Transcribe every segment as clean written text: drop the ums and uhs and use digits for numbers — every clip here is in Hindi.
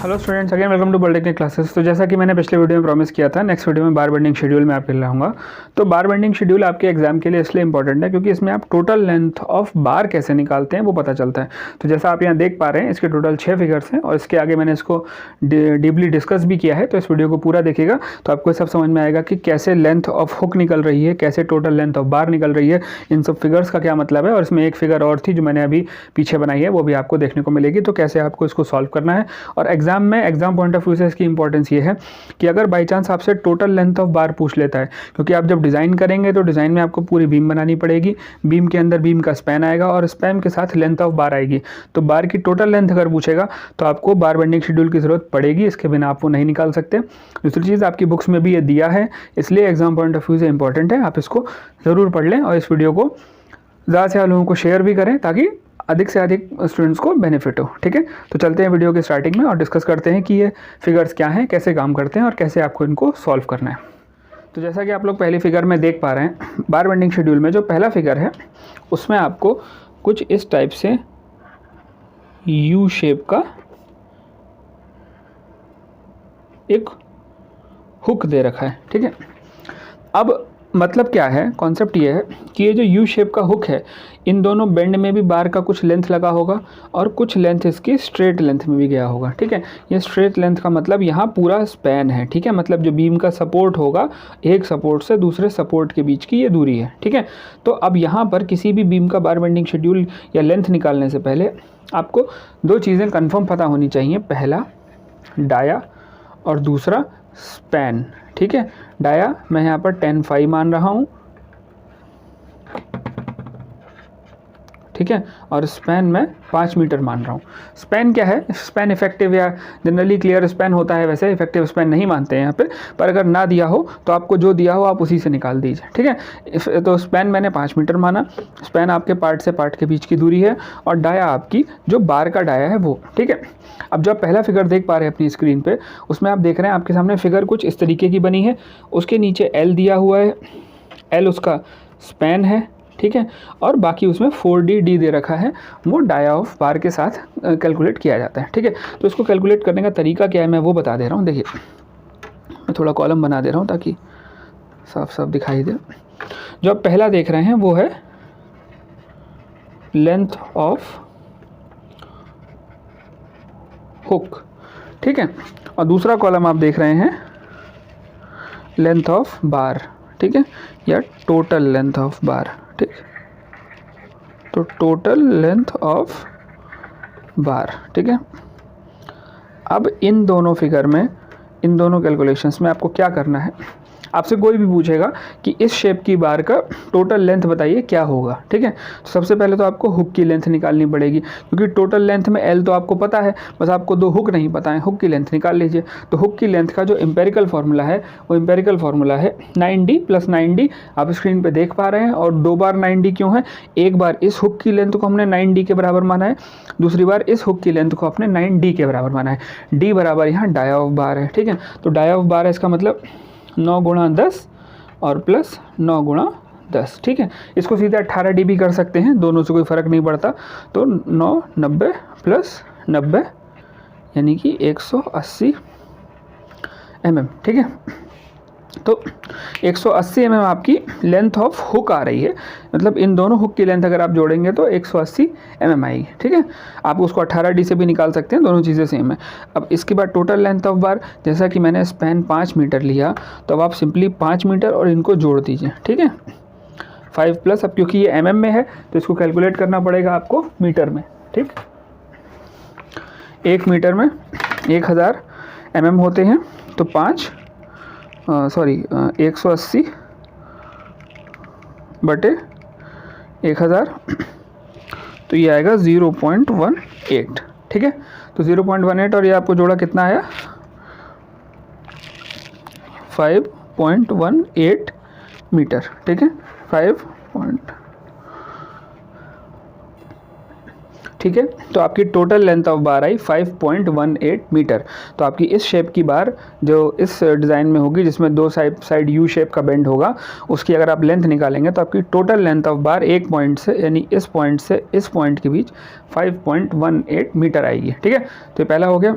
Hello students, again welcome to polytechnic classes. तो जैसा कि मैंने पिछले वीडियो में प्रॉमिस किया था, नेक्स्ट वीडियो में बार बेंडिंग शेड्यूल में आपके लाऊंगा। तो बार बेंडिंग शेड्यूल आपके एग्जाम के लिए इसलिए इंपॉर्टेंट है क्योंकि इसमें आप टोटल लेंथ ऑफ बार कैसे निकालते हैं वो पता चलता है। तो जैसा आप यहाँ देख पा रहे हैं, इसके टोटल 6 फिगर्स हैं और इसके आगे मैंने इसको डीपली डिस्कस भी किया है। तो इस वीडियो को पूरा देखिएगा तो आपको सब समझ में आएगा कि कैसे लेंथ ऑफ हुक निकल रही है, कैसे टोटल लेंथ ऑफ बार निकल रही है, इन सब फिगर्स का क्या मतलब है। और इसमें एक फिगर और थी जो मैंने अभी पीछे बनाई है, वो भी आपको देखने को मिलेगी। तो कैसे आपको इसको सॉल्व करना है। और एग्जाम में एग्जाम पॉइंट ऑफ व्यू से इसकी इंपॉर्टेंस ये है कि अगर बाई चांस आपसे टोटल लेंथ ऑफ बार पूछ लेता है, क्योंकि आप जब डिज़ाइन करेंगे तो डिज़ाइन में आपको पूरी बीम बनानी पड़ेगी, बीम के अंदर बीम का स्पैन आएगा और स्पैन के साथ लेंथ ऑफ बार आएगी। तो बार की टोटल लेंथ अगर पूछेगा तो आपको बार बेंडिंग शेड्यूल की ज़रूरत पड़ेगी, इसके बिना आप वो नहीं निकाल सकते। दूसरी चीज़, आपकी बुक्स में भी ये दिया है, इसलिए एग्जाम पॉइंट ऑफ व्यू से इंपॉर्टेंट है। आप इसको ज़रूर पढ़ लें और इस वीडियो को ज़्यादा से ज़्यादा लोगों को शेयर भी करें ताकि अधिक से अधिक स्टूडेंट्स को बेनिफिट हो। ठीक है, तो चलते हैं वीडियो के स्टार्टिंग में और डिस्कस करते हैं कि ये फिगर्स क्या हैं, कैसे काम करते हैं और कैसे आपको इनको सॉल्व करना है। तो जैसा कि आप लोग पहली फिगर में देख पा रहे हैं, बार बेंडिंग शेड्यूल में जो पहला फिगर है उसमें आपको कुछ इस टाइप से यू शेप का एक हुक दे रखा है। ठीक है, अब मतलब क्या है, कॉन्सेप्ट ये है कि ये जो यू शेप का हुक है, इन दोनों बेंड में भी बार का कुछ लेंथ लगा होगा और कुछ लेंथ इसकी स्ट्रेट लेंथ में भी गया होगा। ठीक है, ये स्ट्रेट लेंथ का मतलब यहाँ पूरा स्पैन है। ठीक है, मतलब जो बीम का सपोर्ट होगा, एक सपोर्ट से दूसरे सपोर्ट के बीच की ये दूरी है। ठीक है, तो अब यहाँ पर किसी भी बीम का बार बेंडिंग शेड्यूल या लेंथ निकालने से पहले आपको दो चीज़ें कन्फर्म पता होनी चाहिए। पहला डाया और दूसरा स्पैन। ठीक है, डाया मैं यहाँ पर 10 मान रहा हूँ। ठीक है, और स्पैन में 5 मीटर मान रहा हूँ। स्पैन क्या है, स्पैन इफेक्टिव या जनरली क्लियर स्पैन होता है, वैसे इफेक्टिव स्पैन नहीं मानते हैं यहाँ पर अगर ना दिया हो तो आपको जो दिया हो आप उसी से निकाल दीजिए। ठीक है, तो स्पैन मैंने 5 मीटर माना। स्पैन आपके पार्ट से पार्ट के बीच की दूरी है और डाया आपकी जो बार का डाया है वो। ठीक है, अब जो आप पहला फिगर देख पा रहे हैं अपनी स्क्रीन पे, उसमें आप देख रहे हैं आपके सामने फिगर कुछ इस तरीके की बनी है। उसके नीचे एल दिया हुआ है, एल उसका स्पैन है। ठीक है, और बाकी उसमें 4D दे रखा है, वो डाया ऑफ बार के साथ कैलकुलेट किया जाता है। ठीक है, तो इसको कैलकुलेट करने का तरीका क्या है मैं वो बता दे रहा हूँ। देखिए, मैं थोड़ा कॉलम बना दे रहा हूँ ताकि साफ साफ दिखाई दे। जो आप पहला देख रहे हैं वो है लेंथ ऑफ हुक। ठीक है, और दूसरा कॉलम आप देख रहे हैं लेंथ ऑफ बार। ठीक है, या टोटल लेंथ ऑफ बार। ठीक, तो टोटल लेंथ ऑफ बार। ठीक है, अब इन दोनों फिगर में, इन दोनों कैलकुलेशंस में आपको क्या करना है, आपसे कोई भी पूछेगा कि इस शेप की बार का टोटल लेंथ बताइए क्या होगा। ठीक है, तो सबसे पहले तो आपको हुक की लेंथ निकालनी पड़ेगी, क्योंकि टोटल लेंथ में एल तो आपको पता है, बस आपको दो हुक नहीं पता है। हुक की लेंथ निकाल लीजिए। तो हुक की लेंथ का जो एम्पेरिकल फार्मूला है वो एम्पेरिकल फार्मूला है 9D + 9D। आप स्क्रीन पर देख पा रहे हैं। और 2 बार 9D क्यों है, एक बार इस हुक की लेंथ को हमने 9D के बराबर माना है, दूसरी बार इस हुक की लेंथ को आपने 9D के बराबर माना है। D बराबर यहाँ डाया ऑफ बार है। ठीक है, तो डाया ऑफ बार है, इसका मतलब 9 × 10 और प्लस 9 × 10। ठीक है, इसको सीधे 18D भी कर सकते हैं, दोनों से कोई फ़र्क नहीं पड़ता। तो 9 90 + 90 यानी कि 180 mm। ठीक है, तो 180 mm आपकी लेंथ ऑफ हुक आ रही है। मतलब इन दोनों हुक की लेंथ अगर आप जोड़ेंगे तो 180 mm आएगी। ठीक है, आप उसको 18D से भी निकाल सकते हैं, दोनों चीज़ें सेम है। अब इसके बाद टोटल लेंथ ऑफ बार, जैसा कि मैंने स्पैन 5 मीटर लिया, तो अब आप सिंपली 5 मीटर और इनको जोड़ दीजिए। ठीक है, 5 +, अब क्योंकि ये mm में है तो इसको कैलकुलेट करना पड़ेगा आपको मीटर में। ठीक, 1 मीटर में 1000 mm होते हैं, तो 180 बटे 1000, तो ये आएगा 0.18। ठीक है, तो 0.18 और ये आपको जोड़ा कितना आया, 5.18 मीटर। ठीक है, 5. ठीक है। तो आपकी टोटल लेंथ ऑफ बार आई 5.18 मीटर। तो आपकी इस शेप की बार जो इस डिज़ाइन में होगी, जिसमें दो साइड यू शेप का बेंड होगा, उसकी अगर आप लेंथ निकालेंगे तो आपकी टोटल लेंथ ऑफ बार एक पॉइंट से, यानी इस पॉइंट से इस पॉइंट के बीच 5.18 मीटर आएगी। ठीक है, तो ये पहला हो गया।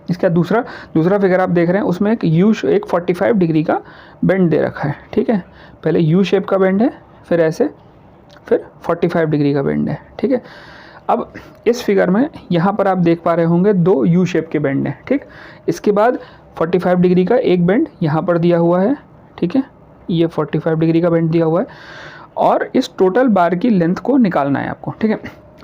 इसका दूसरा फिगर आप देख रहे हैं, उसमें एक 45 डिग्री का बेंड दे रखा है। ठीक है, पहले यू शेप का बेंड है, फिर ऐसे, फिर 45 डिग्री का बेंड है। ठीक है, अब इस फिगर में यहाँ पर आप देख पा रहे होंगे दो यू शेप के बेंड हैं। ठीक, इसके बाद 45 डिग्री का एक बेंड यहाँ पर दिया हुआ है। ठीक है, ये 45 डिग्री का बेंड दिया हुआ है, और इस टोटल बार की लेंथ को निकालना है आपको। ठीक है,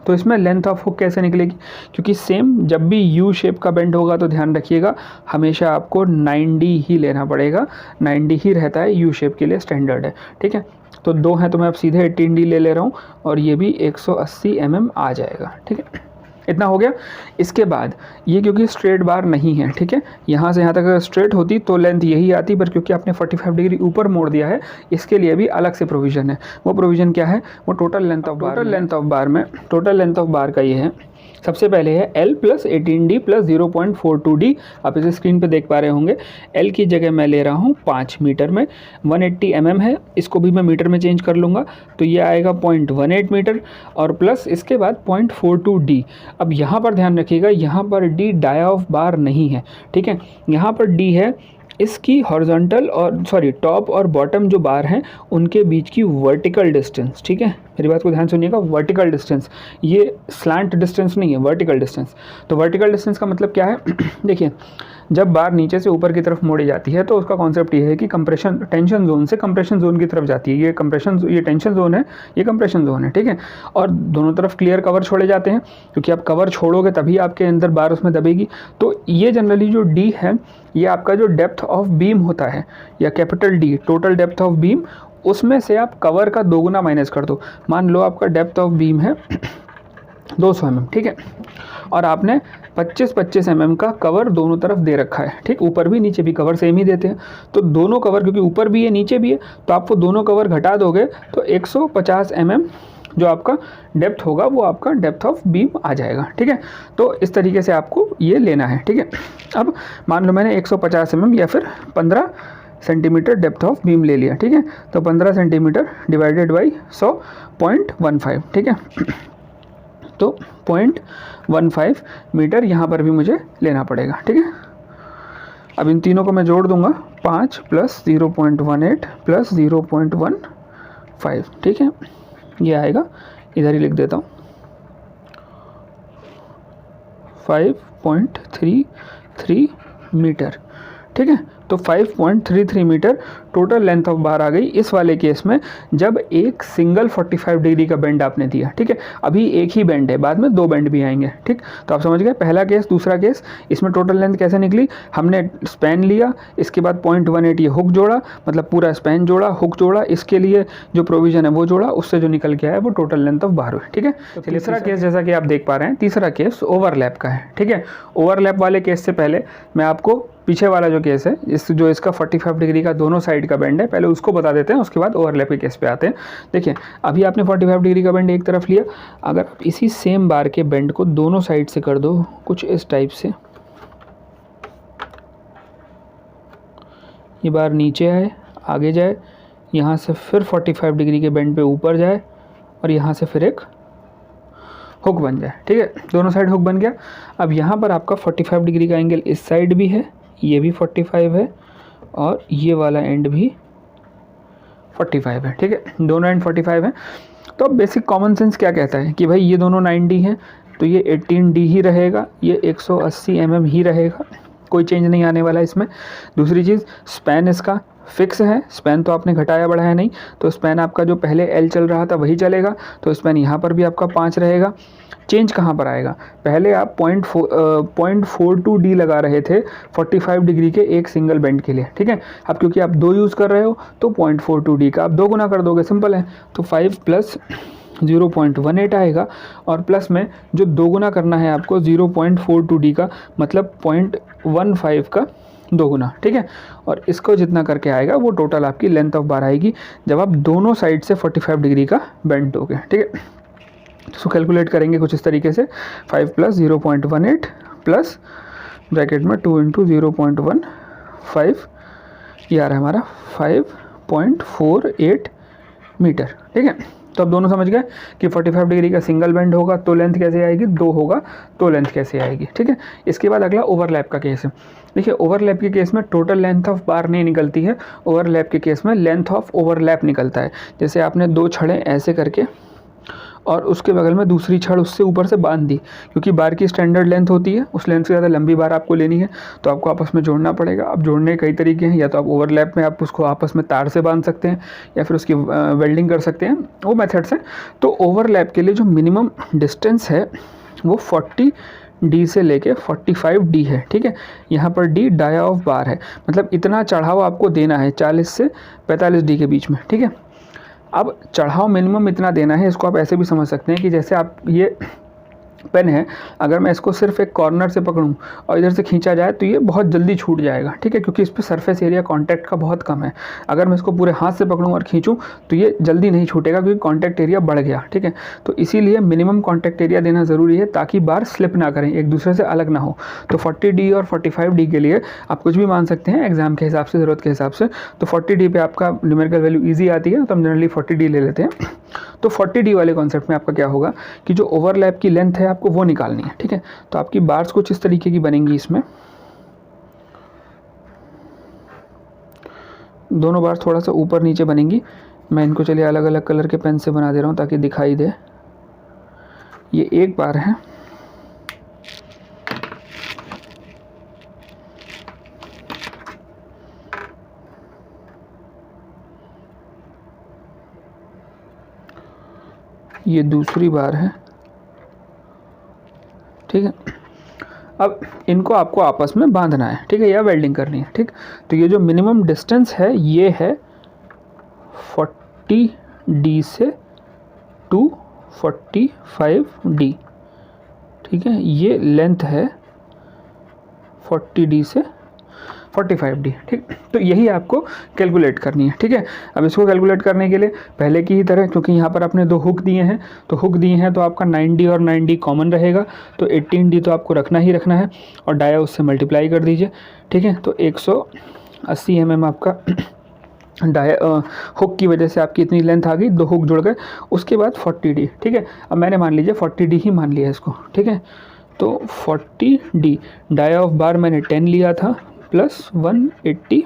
तो इसमें लेंथ ऑफ हुक कैसे निकलेगी, क्योंकि सेम जब भी यू शेप का बेंड होगा तो ध्यान रखिएगा हमेशा आपको 90 ही लेना पड़ेगा। 90 ही रहता है यू शेप के लिए, स्टैंडर्ड है। ठीक है, तो दो हैं तो मैं अब सीधे 18D ले रहा हूँ, और ये भी 180 mm आ जाएगा। ठीक है, इतना हो गया। इसके बाद ये क्योंकि स्ट्रेट बार नहीं है, ठीक है, यहाँ से यहाँ तक अगर स्ट्रेट होती तो लेंथ यही आती, पर क्योंकि आपने 45 डिग्री ऊपर मोड़ दिया है, इसके लिए भी अलग से प्रोविज़न है। वो प्रोविज़न क्या है, वो टोटल लेंथ ऑफ बार में टोटल लेंथ ऑफ बार का ये है। सबसे पहले है L + 18D + 0.42D। आप इसे स्क्रीन पे देख पा रहे होंगे। L की जगह मैं ले रहा हूँ 5 मीटर में, 180 mm है, इसको भी मैं मीटर में चेंज कर लूँगा, तो ये आएगा 0.18 मीटर, और प्लस इसके बाद 0.42D। अब यहाँ पर ध्यान रखिएगा, यहाँ पर D डाया ऑफ बार नहीं है। ठीक है, यहाँ पर D है इसकी हॉरिजॉन्टल और टॉप और बॉटम जो बार हैं उनके बीच की वर्टिकल डिस्टेंस। ठीक है, मेरी बात को ध्यान सुनिएगा, वर्टिकल डिस्टेंस, ये स्लैंट डिस्टेंस नहीं है, वर्टिकल डिस्टेंस। तो वर्टिकल डिस्टेंस का मतलब क्या है देखिए, जब बार नीचे से ऊपर की तरफ मोड़ी जाती है तो उसका कॉन्सेप्ट ये है कि टेंशन जोन से कंप्रेशन जोन की तरफ जाती है। ये टेंशन जोन है, ये कंप्रेशन जोन है। ठीक है, और दोनों तरफ क्लियर कवर छोड़े जाते हैं, क्योंकि आप कवर छोड़ोगे तभी आपके अंदर बार उसमें दबेगी। तो ये जनरली जो डी है, ये आपका जो डेप्थ ऑफ बीम होता है, या capital D, total depth of beam, उसमें से आप कवर का 2 गुना माइनस कर दो। मान लो आपका डेप्थ ऑफ बीम है 200 mm, ठीक है, और आपने 25-25 mm का कवर दोनों तरफ दे रखा है। ठीक, ऊपर भी नीचे भी कवर सेम ही देते हैं, तो दोनों कवर, क्योंकि ऊपर भी है नीचे भी है, तो आप वो दोनों कवर घटा दोगे तो 150 mm जो आपका डेप्थ होगा वो आपका डेप्थ ऑफ बीम आ जाएगा। ठीक है, तो इस तरीके से आपको ये लेना है। ठीक है, अब मान लो मैंने 150 mm या फिर 15 सेंटीमीटर डेप्थ ऑफ बीम ले लिया। ठीक है, तो 15 सेंटीमीटर डिवाइडेड बाई 100, 0.15। ठीक है, तो 0.15 मीटर यहाँ पर भी मुझे लेना पड़ेगा। ठीक है, अब इन तीनों को मैं जोड़ दूंगा, 5 + 0.18 + 0.15। ठीक है, ये आएगा, इधर ही लिख देता हूँ, 5.33 मीटर। ठीक है, तो 5.33 metre total length of bar आ गई इस वाले केस में, जब एक सिंगल 45 डिग्री का बेंड आपने दिया। ठीक है, अभी एक ही बेंड है, बाद में 2 बेंड भी आएंगे। ठीक, तो आप समझ गए पहला केस। दूसरा केस, इसमें टोटल लेंथ कैसे निकली, हमने स्पैन लिया, इसके बाद 0.18 ये हुक जोड़ा, मतलब पूरा स्पैन जोड़ा, हुक जोड़ा, इसके लिए जो प्रोविजन है वो जोड़ा, उससे जो निकल के आया वो टोटल लेंथ ऑफ बार हुई। ठीक है, तो तीसरा केस जैसा कि आप देख पा रहे हैं, तीसरा केस ओवरलैप का है। ठीक है, ओवरलैप वाले केस से पहले मैं आपको पीछे वाला जो केस है, जो इसका 45 डिग्री का दोनों साइड का बेंड है, पहले उसको बता देते हैं, उसके बाद ओवरलैप के केस पे आते हैं। देखिए, अभी आपने 45 डिग्री का बेंड एक तरफ लिया, अगर आप इसी सेम बार के बेंड को दोनों साइड से कर दो कुछ इस टाइप से, ये बार नीचे आए, आगे जाए, यहाँ से फिर 45 डिग्री के बेंड पे ऊपर जाए, और यहाँ से फिर एक हुक बन जाए। ठीक है, दोनों साइड हुक बन गया। अब यहाँ पर आपका 45 डिग्री का एंगल इस साइड भी है, ये भी 45 है, और ये वाला एंड भी 45 है। ठीक है, दोनों एंड 45 है। तो अब बेसिक कॉमन सेंस क्या कहता है कि भाई ये दोनों 90 हैं, तो ये 18D ही रहेगा, ये 180 mm ही रहेगा, कोई चेंज नहीं आने वाला इसमें। दूसरी चीज़, स्पैन इसका फिक्स है, स्पैन तो आपने घटाया बढ़ाया नहीं, तो स्पैन आपका जो पहले L चल रहा था वही चलेगा, तो स्पैन यहाँ पर भी आपका 5 रहेगा। चेंज कहाँ पर आएगा, पहले आप 0.42D लगा रहे थे 45 डिग्री के एक सिंगल बेंड के लिए। ठीक है, अब क्योंकि आप 2 यूज़ कर रहे हो तो 0.42D का आप 2 गुना कर दोगे, सिंपल है। तो 5 + 0.18 आएगा, और प्लस में जो 2 गुना करना है आपको 0.42D का, मतलब 0.15 का 2 गुना। ठीक है, और इसको जितना करके आएगा वो टोटल आपकी लेंथ ऑफ बार आएगी, जब आप दोनों साइड से 45 डिग्री का बेंड दोगे। ठीक है, इसको कैलकुलेट करेंगे कुछ इस तरीके से, 5 + 0.18 प्लस ब्रैकेट में 2 × 0.15, ये आ रहा है हमारा 5.48 मीटर। ठीक है, तो अब दोनों समझ गए कि 45 डिग्री का सिंगल बेंड होगा तो लेंथ कैसे आएगी, 2 होगा तो लेंथ कैसे आएगी। ठीक है, इसके बाद अगला ओवरलैप का केस है। देखिए, ओवरलैप के केस में टोटल लेंथ ऑफ बार नहीं निकलती है, ओवरलैप के केस में लेंथ ऑफ ओवरलैप निकलता है। जैसे आपने 2 छड़ें ऐसे करके और उसके बगल में दूसरी छड़ उससे ऊपर से बांध दी, क्योंकि बार की स्टैंडर्ड लेंथ होती है, उस लेंथ से ज़्यादा लंबी बार आपको लेनी है तो आपको आपस में जोड़ना पड़ेगा। अब जोड़ने के कई तरीके हैं, या तो आप ओवरलैप में आप उसको आपस में तार से बांध सकते हैं या फिर उसकी वेल्डिंग कर सकते हैं, वो मेथड्स हैं। तो ओवरलैप के लिए जो मिनिमम डिस्टेंस है वो 40 D से लेके 45 D है। ठीक है, यहाँ पर D डाया ऑफ बार है, मतलब इतना चढ़ाव आपको देना है 40 से 45 D के बीच में। ठीक है, अब चढ़ाव मिनिमम इतना देना है, इसको आप ऐसे भी समझ सकते हैं कि जैसे आप ये पेन है, अगर मैं इसको सिर्फ एक कॉर्नर से पकड़ूं और इधर से खींचा जाए तो ये बहुत जल्दी छूट जाएगा। ठीक है, क्योंकि इस पर सरफेस एरिया कांटेक्ट का बहुत कम है। अगर मैं इसको पूरे हाथ से पकड़ूं और खींचूं तो ये जल्दी नहीं छूटेगा, क्योंकि कांटेक्ट एरिया बढ़ गया। ठीक है, तो इसीलिए मिनिमम कांटेक्ट एरिया देना ज़रूरी है ताकि बार स्लिप ना करें, एक दूसरे से अलग ना हो। तो 40 D और 45 D के लिए आप कुछ भी मान सकते हैं एग्जाम के हिसाब से, ज़रूरत के हिसाब से। तो 40 D पे आपका न्यूमेरिकल वैल्यू ईजी आती है तो हम जनरली 40 D ले लेते हैं। तो 40 D वाले कॉन्सेप्ट में आपका क्या होगा कि जो ओवरलैप की लेंथ है आपको वो निकालनी है। ठीक है, तो आपकी बार्स कुछ इस तरीके की बनेंगी, इसमें दोनों बार थोड़ा सा ऊपर नीचे बनेंगी। मैं इनको चलिए अलग अलग कलर के पेन से बना दे रहा हूँ ताकि दिखाई दे। ये एक बार है, ये दूसरी बार है। ठीक है, अब इनको आपको आपस में बांधना है। ठीक है, या वेल्डिंग करनी है। ठीक, तो ये जो मिनिमम डिस्टेंस है ये है 40 D से 245 D। ठीक है, ये लेंथ है 40 D से 45 D। ठीक, तो यही आपको कैलकुलेट करनी है। ठीक है, अब इसको कैलकुलेट करने के लिए पहले की ही तरह, क्योंकि यहाँ पर आपने 2 हुक दिए हैं, तो हुक दिए हैं तो आपका 9D और 9D कॉमन रहेगा, तो 18D तो आपको रखना ही रखना है और डाया उससे मल्टीप्लाई कर दीजिए। ठीक है, तो 180 mm आपका डाया हुक की वजह से आपकी इतनी लेंथ आ गई, 2 हुक जुड़ गए, उसके बाद 40 D। ठीक है, अब मैंने मान लीजिए 40 D ही मान लिया इसको। ठीक है, तो 40 D डाया ऑफ बार मैंने 10 लिया था प्लस 180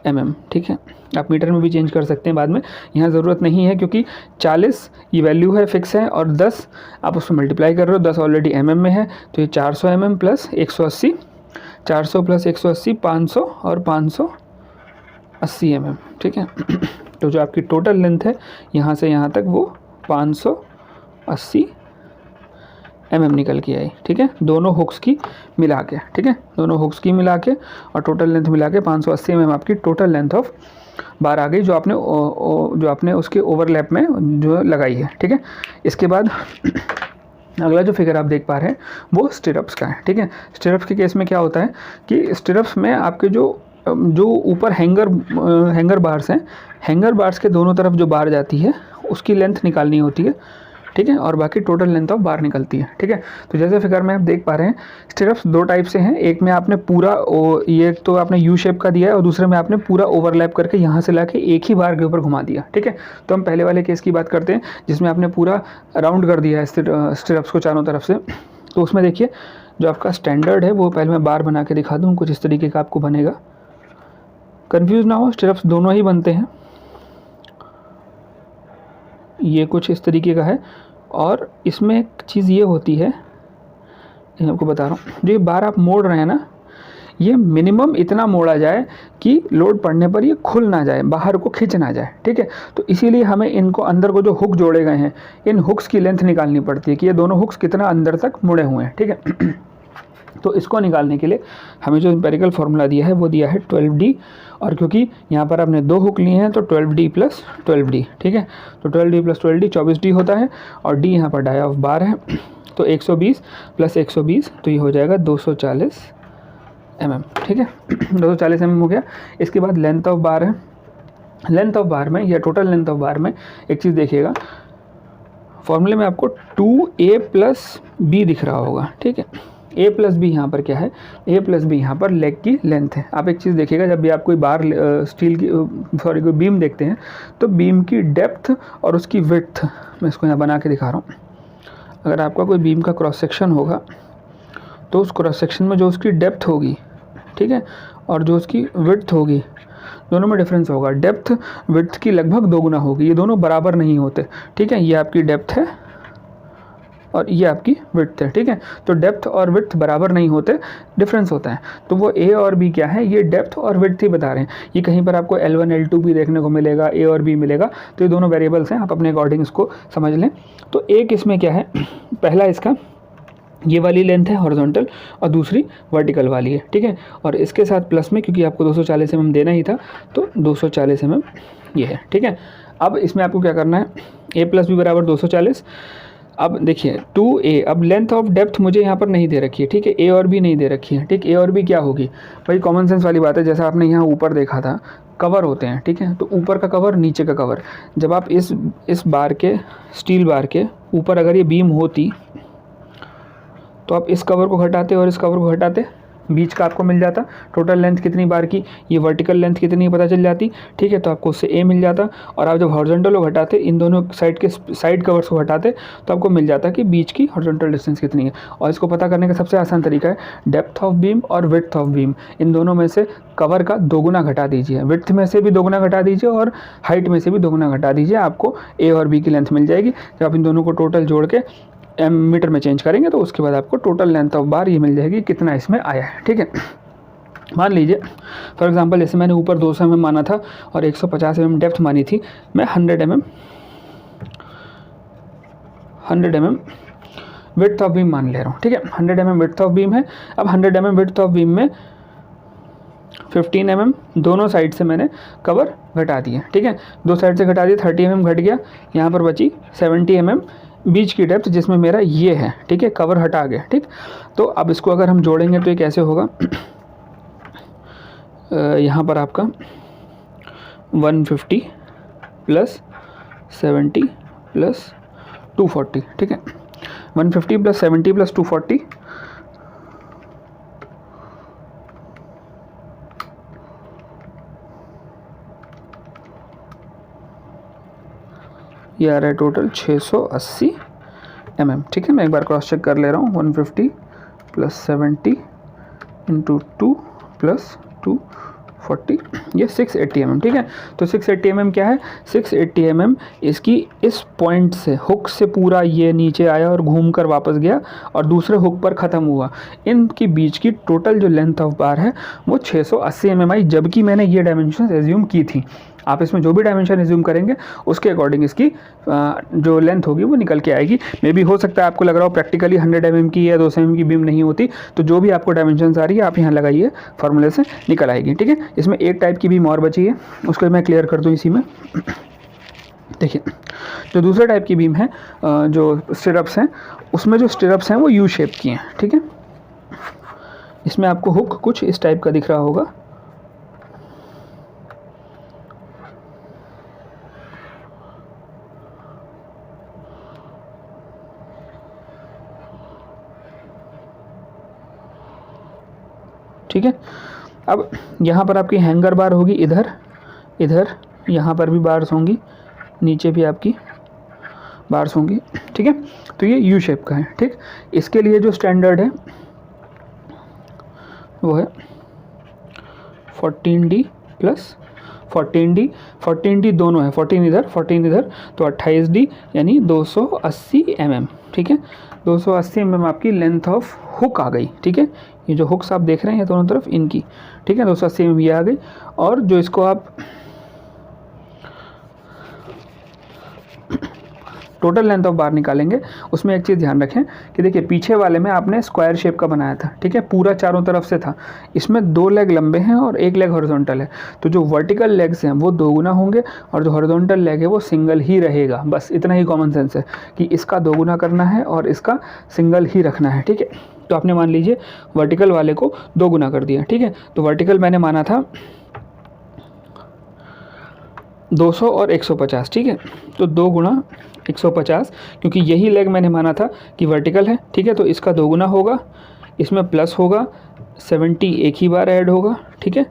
mm। ठीक है, आप मीटर में भी चेंज कर सकते हैं बाद में, यहाँ ज़रूरत नहीं है क्योंकि 40 ये वैल्यू है, फिक्स है, और 10 आप उसमें मल्टीप्लाई कर रहे हो, 10 ऑलरेडी mm में है, तो ये 400 mm प्लस 180, 400 प्लस 180 500 और 580 mm। ठीक है, तो जो आपकी टोटल लेंथ है यहाँ से यहाँ तक वो 580 mm निकल के आई। ठीक है, दोनों हुक्स की मिला के। ठीक है, दोनों हुक्स की मिला के और टोटल लेंथ मिला के 580 mm आपकी टोटल लेंथ ऑफ बार आ गई, जो आपने उसके ओवरलैप में जो लगाई है। ठीक है, इसके बाद अगला जो फिगर आप देख पा रहे हैं वो स्टिरप्स का है। ठीक है, स्टिरप्स के केस में क्या होता है कि स्टिरप्स में आपके जो ऊपर हैंगर बार्स हैं, हैंगर बार्स के दोनों तरफ जो बार जाती है उसकी लेंथ निकालनी होती है। ठीक है, और बाकी टोटल लेंथ ऑफ बार निकलती है। ठीक है, तो जैसे फिगर में आप देख पा रहे हैं स्टिरप्स 2 टाइप से हैं, एक में आपने पूरा ये तो आपने यू शेप का दिया है और दूसरे में आपने पूरा ओवरलैप करके यहाँ से लाके एक ही बार के ऊपर घुमा दिया। ठीक है, तो हम पहले वाले केस की बात करते हैं जिसमें आपने पूरा राउंड कर दिया है स्टिरप्स को चारों तरफ से। तो उसमें देखिए जो आपका स्टैंडर्ड है वो पहले मैं बार बना के दिखा दूँ, कुछ इस तरीके का आपको बनेगा, कन्फ्यूज़ ना हो, स्टिरप्स दोनों ही बनते हैं। ये कुछ इस तरीके का है, और इसमें एक चीज़ ये होती है, मैं आपको बता रहा हूँ, जो ये बार आप मोड़ रहे हैं ना, ये मिनिमम इतना मोड़ा जाए कि लोड पड़ने पर ये खुल ना जाए, बाहर को खींच ना जाए। ठीक है, तो इसीलिए हमें इनको अंदर को जो हुक जोड़े गए हैं इन हुक्स की लेंथ निकालनी पड़ती है कि ये दोनों हुक्स कितना अंदर तक मुड़े हुए हैं। ठीक है, तो इसको निकालने के लिए हमें जो एम्पेरिकल फार्मूला दिया है वो दिया है 12D, और क्योंकि यहाँ पर आपने 2 हुक लिए हैं तो 12D प्लस 12D। ठीक है, तो 12D प्लस 12D 24D होता है, और D यहाँ पर डाया ऑफ बार है, तो 120 प्लस 120 तो ये हो जाएगा 240 mm। ठीक है, 240 mm हो गया। इसके बाद लेंथ ऑफ बार है, लेंथ ऑफ बार में या टोटल लेंथ ऑफ बार में एक चीज़ देखिएगा, फॉर्मूले में आपको 2a प्लस बी दिख रहा होगा, ठीक है। a प्लस बी यहाँ पर क्या है, a प्लस बी यहाँ पर लेग की लेंथ है। आप एक चीज़ देखिएगा, जब भी आप कोई बार स्टील की कोई बीम देखते हैं तो बीम की डेप्थ और उसकी विड्थ, मैं इसको यहाँ बना के दिखा रहा हूँ। अगर आपका कोई बीम का क्रॉस सेक्शन होगा तो उस क्रॉस सेक्शन में जो उसकी डेप्थ होगी, ठीक है, और जो उसकी विड्थ होगी, दोनों में डिफरेंस होगा। डेप्थ विड्थ की लगभग दोगुना होगी, ये दोनों बराबर नहीं होते, ठीक है। ये आपकी डेप्थ है और ये आपकी विड्थ है, ठीक है। तो डेप्थ और विड्थ बराबर नहीं होते, डिफरेंस होता है। तो वो ए और बी क्या है, ये डेप्थ और विड्थ ही बता रहे हैं। ये कहीं पर आपको L1 L2 भी देखने को मिलेगा, ए और बी मिलेगा, तो ये दोनों वेरिएबल्स हैं, आप अपने अकॉर्डिंग इसको समझ लें। तो एक इसमें क्या है, पहला इसका ये वाली लेंथ है हॉरिजॉन्टल और दूसरी वर्टिकल वाली है, ठीक है। और इसके साथ प्लस में, क्योंकि आपको 240 mm देना ही था, तो 240 mm ये है, ठीक है। अब इसमें आपको क्या करना है, a प्लस बी बराबर 240। अब देखिए 2a, अब लेंथ ऑफ डेप्थ मुझे यहाँ पर नहीं दे रखी है, ठीक है, a और b नहीं दे रखी है, ठीक। a और b क्या होगी भाई, कॉमन सेंस वाली बात है। जैसा आपने यहाँ ऊपर देखा था कवर होते हैं, ठीक है, तो ऊपर का कवर नीचे का कवर। जब आप इस बार के, स्टील बार के ऊपर अगर ये बीम होती तो आप इस कवर को हटाते और इस कवर को हटाते, बीच का आपको मिल जाता टोटल लेंथ कितनी बार की, ये वर्टिकल लेंथ कितनी पता चल जाती, ठीक है। तो आपको उससे ए मिल जाता। और आप जब हॉरिजॉन्टल को हटाते, इन दोनों साइड के साइड कवर्स को हटाते, तो आपको मिल जाता कि बीच की हॉरिजॉन्टल डिस्टेंस कितनी है। और इसको पता करने का सबसे आसान तरीका है डेप्थ ऑफ बीम और विड्थ ऑफ बीम, इन दोनों में से कवर का दोगुना घटा दीजिए, विड्थ में से भी दोगुना घटा दीजिए और हाइट में से भी दोगुना घटा दीजिए, आपको ए और बी की लेंथ मिल जाएगी। जब आप इन दोनों को टोटल जोड़ के मीटर में चेंज करेंगे तो उसके बाद आपको टोटल लेंथ ऑफ बार ये मिल जाएगी कितना इसमें आया है, ठीक है। मान लीजिए फॉर एग्जांपल, जैसे मैंने ऊपर 200 mm माना था और 150 mm डेप्थ मानी थी, मैं 100 mm विड्थ ऑफ बीम मान ले रहा हूँ, ठीक है। 100 mm विड्थ ऑफ बीम है। अब 100 mm विड्थ ऑफ बीम में 15 mm दोनों साइड से मैंने कवर घटा दिए, ठीक है। दो साइड से घटा दिए, 30 mm घट गया, यहाँ पर बची 70 mm बीच की डेप्थ, जिसमें मेरा ये है, ठीक है, कवर हटा गया, ठीक। तो अब इसको अगर हम जोड़ेंगे तो ये कैसे होगा, यहाँ पर आपका 150 प्लस 70 प्लस 240, ठीक है। 150 प्लस 70 प्लस 240, ये आ रहा है टोटल 680 mm, ठीक है। मैं एक बार क्रॉस चेक कर ले रहा हूँ, 150 प्लस 70 इंटू 2 प्लस 240, ये 680 mm, ठीक है। तो 680 mm क्या है, 680 mm इसकी इस पॉइंट से, हुक से पूरा ये नीचे आया और घूमकर वापस गया और दूसरे हुक पर ख़त्म हुआ। इनकी बीच की टोटल जो लेंथ ऑफ बार है वो 680 mm आई, जबकि मैंने ये डायमेंशन एज्यूम की थी। आप इसमें जो भी डायमेंशन एज्यूम करेंगे उसके अकॉर्डिंग इसकी जो लेंथ होगी वो निकल के आएगी। मे भी हो सकता है आपको लग रहा हो प्रैक्टिकली 100 mm की या 200 mm की बीम नहीं होती, तो जो भी आपको डायमेंशन आ रही है आप यहाँ लगाइए, फार्मूले से निकल आएगी, ठीक है। इसमें एक टाइप की बीम और बची है, उसको मैं क्लियर कर दूँ इसी में। देखिए जो दूसरे टाइप की बीम है, जो स्टिरप्स हैं, उसमें जो स्टिरप्स हैं वो यू शेप की हैं, ठीक है। इसमें आपको हुक कुछ इस टाइप का दिख रहा होगा, ठीक है। अब यहाँ पर आपकी हैंगर बार होगी, इधर इधर यहाँ पर भी बार्स होंगी, नीचे भी आपकी बार्स होंगी, ठीक है। तो ये यू शेप का है, ठीक। इसके लिए जो स्टैंडर्ड है वो है 14D प्लस 14D, 14D दोनों है, 14 इधर 14 इधर, तो 28D यानी 280 mm, ठीक है। 280 mm आपकी लेंथ ऑफ हुक आ गई, ठीक है। ये जो हुक्स आप देख रहे हैं दोनों तरफ इनकी, ठीक है, 280 mm ये आ गई। और जो इसको आप टोटल लेंथ ऑफ बार निकालेंगे उसमें एक चीज़ ध्यान रखें कि देखिए पीछे वाले में आपने स्क्वायर शेप का बनाया था, ठीक है, पूरा चारों तरफ से था। इसमें 2 लेग लंबे हैं और 1 लेग हॉरिजॉन्टल है, तो जो वर्टिकल लेग्स हैं वो दोगुना होंगे और जो हॉरिजॉन्टल लेग है वो सिंगल ही रहेगा। बस इतना ही कॉमन सेंस है कि इसका दोगुना करना है और इसका सिंगल ही रखना है, ठीक है। तो आपने मान लीजिए वर्टिकल वाले को 2 गुना कर दिया, ठीक है। तो वर्टिकल मैंने माना था 200 और 150, ठीक है। तो 2 गुणा 150, क्योंकि यही लेग मैंने माना था कि वर्टिकल है, ठीक है। तो इसका दोगुना होगा, इसमें प्लस होगा 70 एक ही बार ऐड होगा, ठीक है,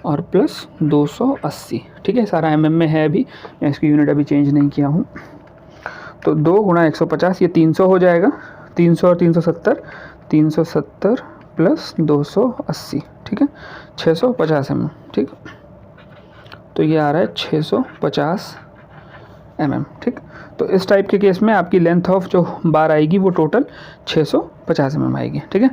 और प्लस 280, ठीक है। सारा mm में है, अभी मैं इसकी यूनिट अभी चेंज नहीं किया हूँ। तो 2 गुणा 150 ये 300 हो जाएगा, 300 और 370, 370 प्लस 280, ठीक है, 650 mm, ठीक। तो ये आ रहा है 650 mm, ठीक। तो इस टाइप के केस में आपकी लेंथ ऑफ जो बार आएगी वो टोटल 650 mm आएगी, ठीक है।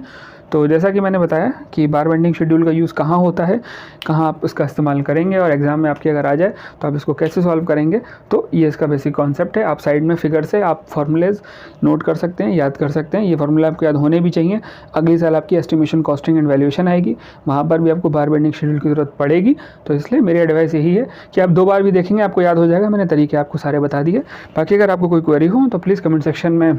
तो जैसा कि मैंने बताया कि बार बेंडिंग शेड्यूल का यूज़ कहाँ होता है, कहाँ आप इसका इस्तेमाल करेंगे, और एग्ज़ाम में आपके अगर आ जाए तो आप इसको कैसे सॉल्व करेंगे, तो ये इसका बेसिक कॉन्सेप्ट है। आप साइड में फिगर से आप फार्मूलेज नोट कर सकते हैं, याद कर सकते हैं। ये फार्मूला आपको याद होने भी चाहिए। अगली साल आपकी एस्टिमेशन, कॉस्टिंग एंड वैल्यूएशन आएगी, वहाँ पर भी आपको बार बेंडिंग शेड्यूल की ज़रूरत पड़ेगी। तो इसलिए मेरी एडवाइस यही है कि आप 2 बार भी देखेंगे, आपको याद हो जाएगा। मैंने तरीके आपको सारे बता दिए। बाकी अगर आपको कोई क्वेरी हो तो प्लीज़ कमेंट सेक्शन में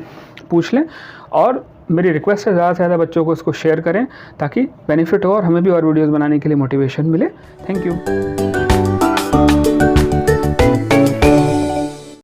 पूछ लें, और मेरी रिक्वेस्ट है ज़्यादा से ज़्यादा बच्चों को इसको शेयर करें ताकि बेनिफिट हो और हमें भी और वीडियोस बनाने के लिए मोटिवेशन मिले। Thank you.